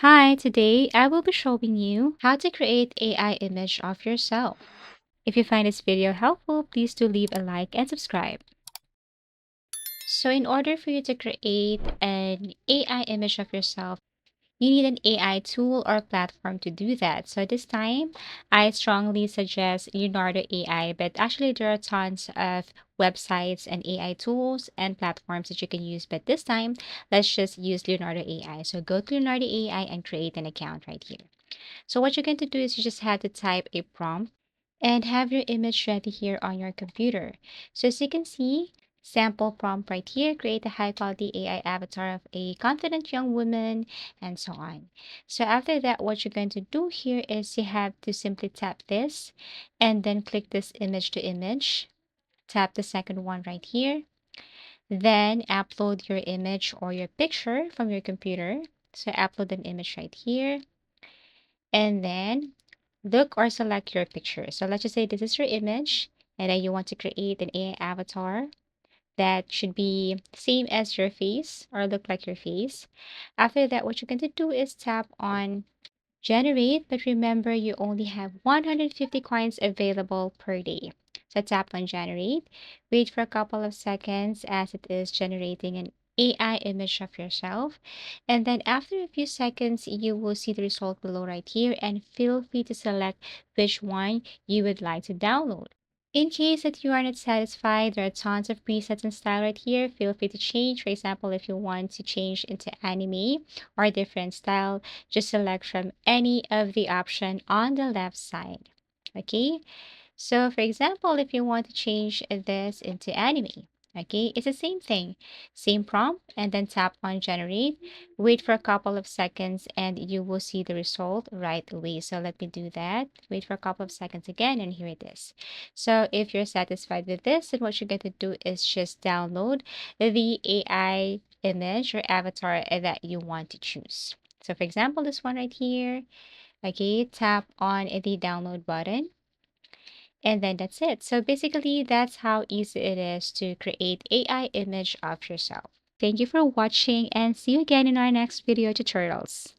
Hi, today I will be showing you how to create AI image of yourself. If you find this video helpful, please do leave a like and subscribe. So in order for you to create an AI image of yourself, you need an AI tool or platform to do that. So this time, I strongly suggest Leonardo AI, but actually there are tons of websites and AI tools and platforms that you can use. But this time, let's just use Leonardo AI. So go to Leonardo AI and create an account right here. So what you're going to do is you just have to type a prompt and have your image ready here on your computer. So as you can see, sample prompt right here, create a high quality AI avatar of a confident young woman and so on. So after that, what you're going to do here is you have to simply tap this and then click this image to image. Tap the second one right here. Then upload your image or your picture from your computer. So upload an image right here and then look or select your picture. So let's just say this is your image and then you want to create an AI avatar that should be same as your face or look like your face. After that, what you're going to do is tap on generate, but remember you only have 150 coins available per day. So tap on generate, wait for a couple of seconds as it is generating an AI image of yourself. And then after a few seconds, you will see the result below right here and feel free to select which one you would like to download. In case that you are not satisfied, there are tons of presets and style right here. Feel free to change. For example, if you want to change into anime or a different style, just select from any of the option on the left side. Okay, so for example, if you want to change this into anime, okay, it's the same thing, same prompt, and then tap on generate, wait for a couple of seconds, and you will see the result right away. So let me do that. Wait for a couple of seconds again, and here it is. So if you're satisfied with this, then what you're going to do is just download the AI image or avatar that you want to choose. So for example, this one right here, okay, tap on the download button and then that's it. So basically, that's how easy it is to create AI image of yourself. Thank you for watching and see you again in our next video tutorials.